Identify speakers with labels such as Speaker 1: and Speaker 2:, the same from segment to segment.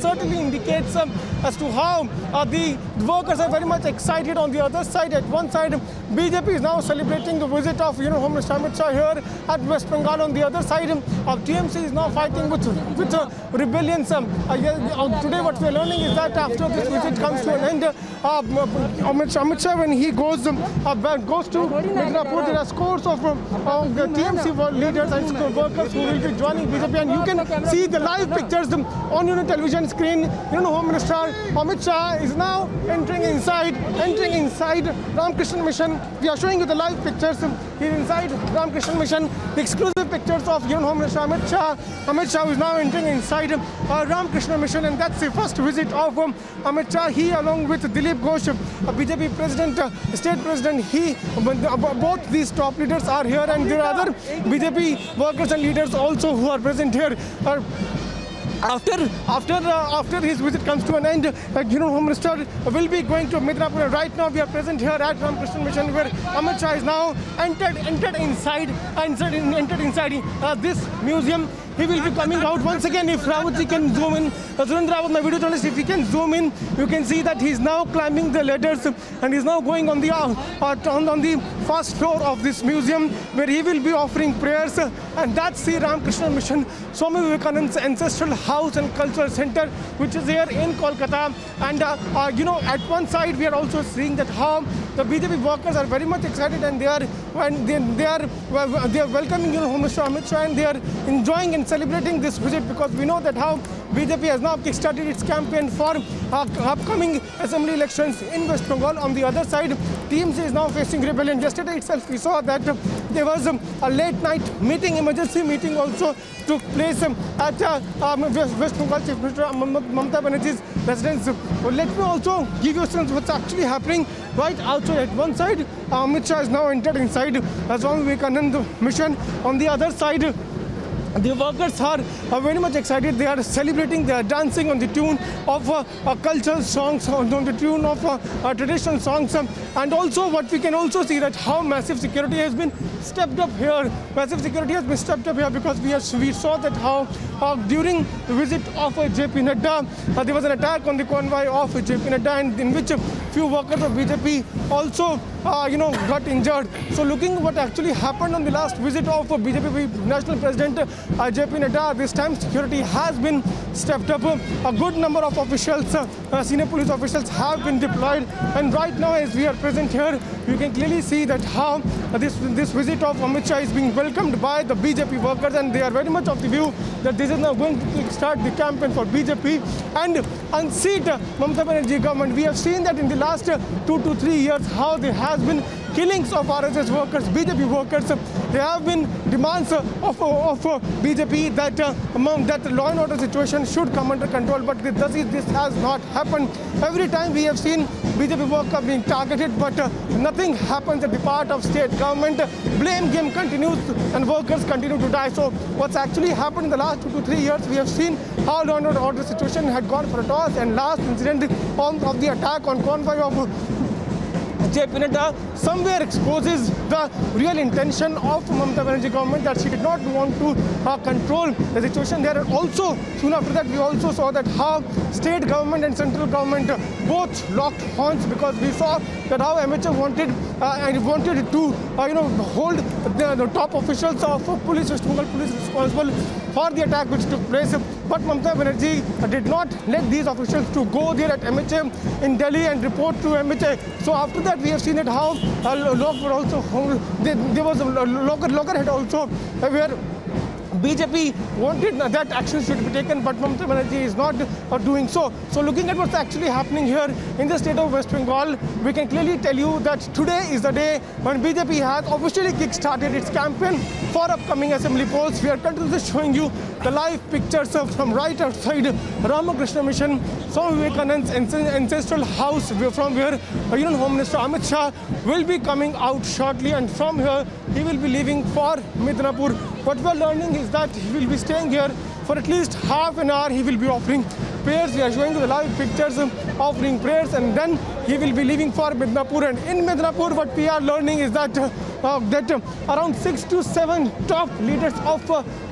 Speaker 1: certainly indicates as to how the workers are very much excited. On the other side, at one side, BJP is now celebrating the visit of Home Minister Amit Shah here at West Bengal. On the other side, TMC is now fighting with rebellions. Today, what we are learning is that after this visit comes to an end, Amit Shah, when he goes to Midnapur, there are scores of the TMC leaders and workers who will be joining BJP, and you can see the live pictures on your television screen. Home Minister Amit Shah is now entering inside Ramakrishna Mission. We are showing you the live pictures here inside Ramakrishna Mission, the exclusive pictures of Home Minister Amit Shah. Amit Shah is now entering inside Ramakrishna Mission, and that's the first visit of Amit Shah. He, along with Dilip Ghosh, BJP President, State President, both these top leaders are here, and there are other BJP workers and leaders also who are present here. After his visit comes to an end, Home Minister will be going to Midnapur. Right now, we are present here at Ramakrishna Mission, where Amit Shah is now entered inside this museum. He will be coming out once again. If Rawatji can zoom in, Surendra Rawat, my video journalist, if he can zoom in, you can see that he's now climbing the ladders and he's now going on the first floor of this museum, where he will be offering prayers. And that's the Ramakrishna Mission, Swami Vivekananda's ancestral house and cultural center, which is here in Kolkata. And at one side we are also seeing that how the BJP workers are very much excited, and they are welcoming Home Minister Amit Shah, and they are enjoying and celebrating this visit, because we know that how BJP has now kickstarted its campaign for upcoming assembly elections in West Bengal. On the other side, TMC is now facing rebellion. Yesterday itself, we saw that there was a late-night meeting, emergency meeting also took place at West Bengal Chief Minister Mamata Banerjee's residence. Let me also give you a sense of what's actually happening right outside. At one side, Amit Shah is now entered inside Swami Vivekananda Mission. On the other side, the workers are very much excited. They are celebrating, they are dancing on the tune of cultural songs, on the tune of traditional songs. And also what we can also see that how massive security has been stepped up here. Massive security has been stepped up here, because we saw that how during the visit of JP Nadda, there was an attack on the convoy of JP Nadda, and in which a few workers of BJP also got injured. So looking at what actually happened on the last visit of BJP National President JP Nadda, this time security has been stepped up. A good number of officials, senior police officials, have been deployed, and right now as we are present here, you can clearly see that how this visit of Amit Shah is being welcomed by the BJP workers, and they are very much of the view that this is now going to start the campaign for BJP and unseat Mamata Banerjee government. We have seen that in the last 2 to 3 years how there has been killings of RSS workers, BJP workers. There have been demands of BJP that that law and order situation should come under control, but this has not happened. Every time we have seen BJP workers being targeted, but nothing happens at the part of state government. Blame game continues and workers continue to die. So what's actually happened in the last 2 to 3 years, we have seen how law and order situation had gone for a toss, and last incident of the attack on convoy of JP Nadda somewhere exposes the real intention of Mamata Banerjee government, that she did not want to control the situation there. And also, soon after that, we also saw that how state government and central government both locked horns, because we saw that how MHF wanted to hold the top officials of police, West Bengal police, responsible for the attack which took place. But Mamata Banerjee did not let these officials to go there at MHA in Delhi and report to MHA. So after that, we have seen it how locker also there was a loggerhead also where BJP wanted that action should be taken, but Mamata Banerjee is not doing so. So looking at what's actually happening here in the state of West Bengal, we can clearly tell you that today is the day when BJP has officially kick-started its campaign for upcoming assembly polls. We are continuously showing you the live pictures from right outside Ramakrishna Mission, Swami Vivekananda's ancestral house, from where Home Minister Amit Shah will be coming out shortly, and from here he will be leaving for Midnapur. What we are learning is that he will be staying here for at least half an hour. He will be offering prayers. We are showing you the live pictures offering prayers, and then he will be leaving for Midnapur. And in Midnapur, what we are learning is that that around 6 to 7 top leaders of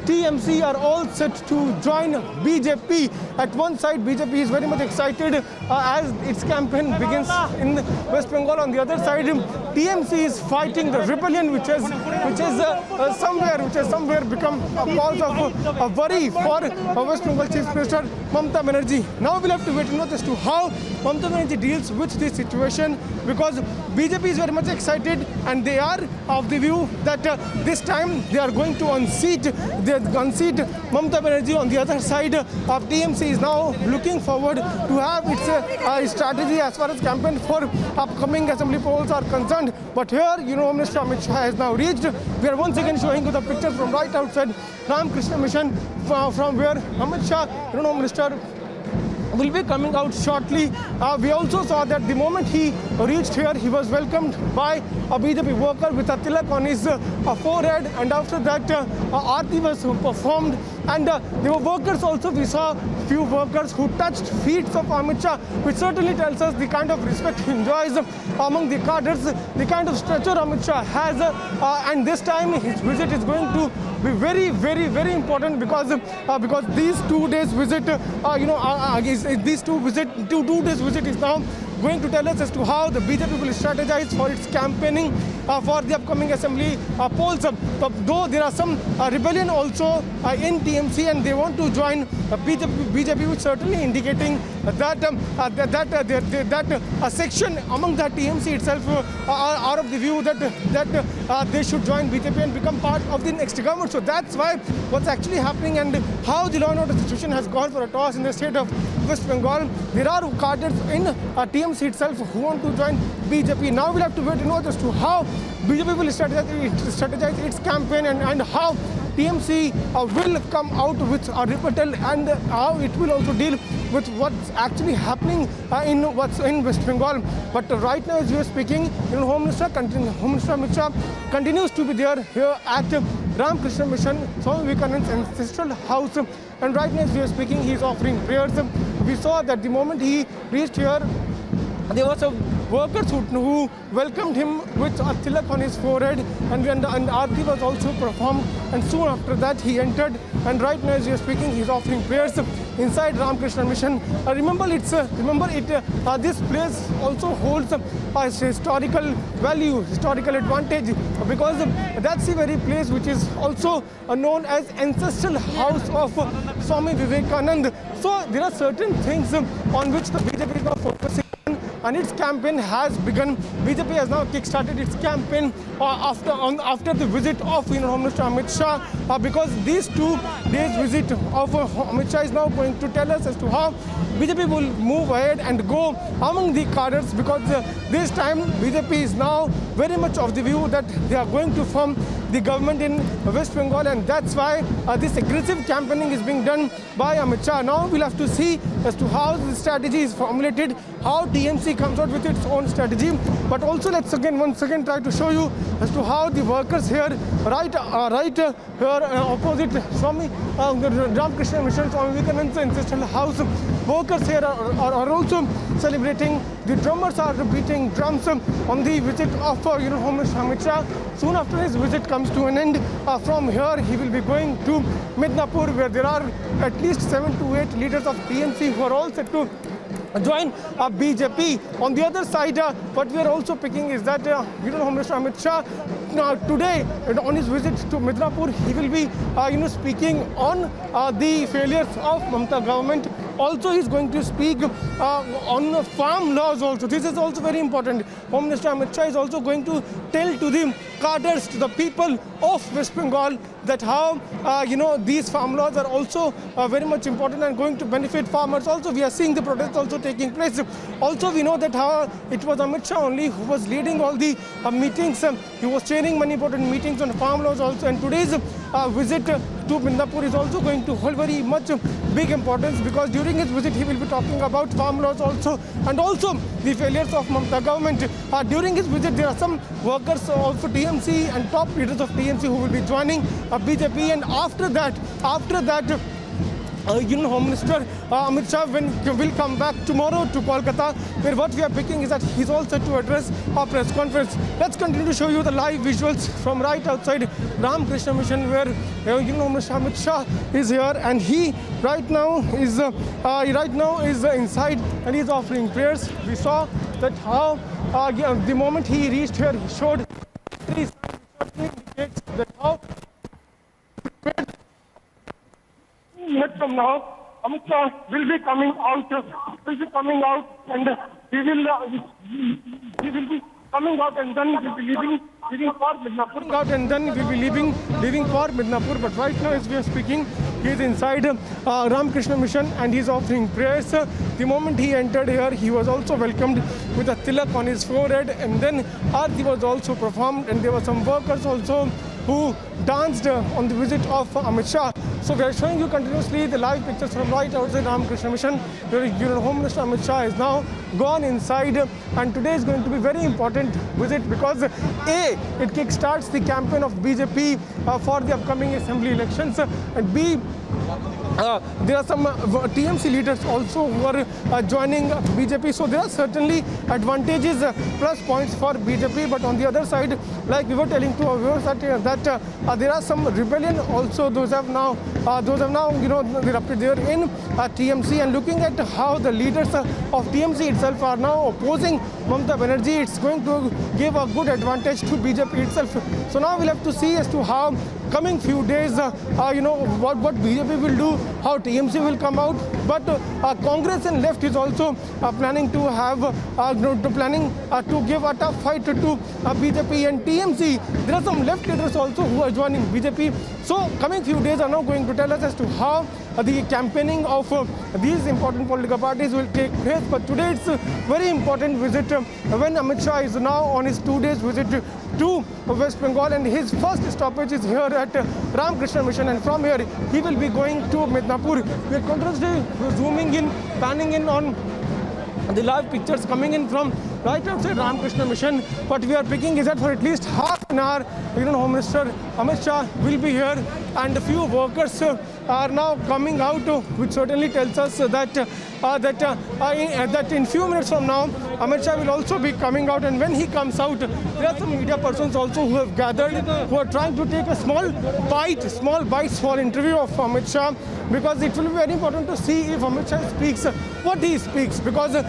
Speaker 1: TMC are all set to join BJP. At one side, BJP is very much excited as its campaign begins in West Bengal. On the other side, TMC is fighting the rebellion, which has somewhere become a cause of worry for West Bengal Chief Minister Mamata Banerjee. Now we'll have to wait and watch as to how Mamata Banerjee deals with this situation, because BJP is very much excited and they are of the view that this time they are going to unseat Mamata Banerjee. On the other side, TMC is now looking forward to have its strategy as far as campaign for upcoming assembly polls are concerned. But here, Home Minister Amit Shah has now reached. We are once again showing you the pictures from right outside Ramakrishna Mission, from where Amit Shah, Home Minister, will be coming out shortly. We also saw that the moment he reached here, he was welcomed by a BJP worker with a tilak on his forehead, and after that, aarti was performed. And there were workers also. We saw few workers who touched feet of Amit Shah, which certainly tells us the kind of respect he enjoys among the cadres, the kind of stature Amit Shah has. And this time his visit is going to be very, very, very important, because these 2 days visit, these 2 days visit is now going to tell us as to how the BJP will strategize for its campaigning for the upcoming assembly polls. Though there are some rebellion also in TMC and they want to join BJP, which certainly indicating that a section among the TMC itself are of the view that they should join BJP and become part of the next government. So that's why what's actually happening and how the law and order situation has gone for a toss in the state of West Bengal. There are cadres in TMC itself who want to join BJP. Now we'll have to wait and watch as to how BJP will strategize its campaign and how TMC will come out with a rebuttal, and how it will also deal with what's actually happening in West Bengal. But right now, as we are speaking, Home Minister Amit Shah continues to be there here at Ramakrishna Mission, Swami Vivekananda's ancestral house. And right now, as we are speaking, he is offering prayers. We saw that the moment he reached here, there were some workers who welcomed him with a tilak on his forehead, and aarti was also performed, and soon after that he entered. And right now, as we are speaking, he is offering prayers inside Ramakrishna Mission. This place also holds a historical value, historical advantage, because that's the very place which is also known as ancestral house of Swami Vivekananda. So there are certain things on which the BJP is now focusing, and its campaign has begun. BJP has now kick-started its campaign after the visit of Home Minister Amit Shah, because these 2 days visit of Amit Shah is now going to tell us as to how BJP will move ahead and go among the cadres, because this time BJP is now very much of the view that they are going to form the government in West Bengal, and that's why this aggressive campaigning is being done by Amit Shah. Now we'll have to see as to how the strategy is formulated, how TMC comes out with its own strategy. But also let's once again try to show you as to how the workers here, right here opposite Swami Ramakrishna Mission, Swami Vivekananda's ancestral house, workers here are also celebrating. The drummers are beating drums on the visit of Home Minister Amit Shah. Soon after his visit comes to an end, from here he will be going to Midnapur, where there are at least 7 to 8 leaders of TMC who are all set to join BJP. On the other side, what we are also picking is that Home Minister Amit Shah today, on his visit to Midnapur, he will be speaking on the failures of Mamata government. Also, he is going to speak on farm laws also. This is also very important. Home Minister Amit Shah is also going to tell to the cadres, to the people of West Bengal, that how these farm laws are also very much important and going to benefit farmers. Also, we are seeing the protests also taking place. Also, we know that how it was Amit Shah only who was leading all the meetings. He was chairing many important meetings on farm laws also. And today's visit to Midnapur is also going to hold very much big importance, because during his visit he will be talking about farm laws also, and also the failures of Mamata government. During his visit, there are some workers of TMC and top leaders of TMC who will be joining BJP, and after that Union Home Minister Amit Shah will come back tomorrow to Kolkata, where what we are picking is that he's all set to address a press conference. Let's continue to show you the live visuals from right outside Ramakrishna Mission, where Union Home Minister Amit Shah is here, and he right now is inside and he's offering prayers. We saw that how the moment he reached here, he showed three signs which indicates that how minutes from now, Amit Shah will be coming out, and he will be coming out, and then he will be leaving for Midnapur. Leaving for Midnapur. But right now, as we are speaking, he is inside Ramakrishna Mission and he is offering prayers. The moment he entered here, he was also welcomed with a tilak on his forehead, and then Aarti was also performed, and there were some workers also who danced on the visit of Amit Shah. So we are showing you continuously the live pictures from right outside Ramakrishna Mission, where Union Home Minister Amit Shah is now gone inside, and today is going to be very important visit because A, it kickstarts the campaign of BJP for the upcoming assembly elections, and B, there are some TMC leaders also who are joining BJP. So there are certainly advantages, plus points for BJP. But on the other side, like we were telling to our viewers that there are some rebellion also. Those have now erupted there in TMC. And looking at how the leaders of TMC itself are now opposing Mamata Banerjee, it's going to give a good advantage to BJP itself. So now we'll have to see as to how coming few days, what BJP will do, how TMC will come out. But Congress and left is also planning to have, to give a tough fight to BJP and TMC. There are some left leaders also who are joining BJP. So coming few days are now going to tell us as to how the campaigning of these important political parties will take place. But today it's a very important visit when Amit Shah is now on his 2 days visit to West Bengal, and his first stoppage is here at Ramakrishna Mission, and from here he will be going to Midnapur. We are continuously zooming in, panning in on the live pictures coming in from right outside Ramakrishna Mission. What we are picking is that for at least half an hour, Union Home Minister Amit Shah will be here, and a few workers are now coming out, which certainly tells us that in few minutes from now, Amit Shah will also be coming out. And when he comes out, there are some media persons also who have gathered, who are trying to take a small bites for interview of Amit Shah, because it will be very important to see if Amit Shah speaks what he speaks, because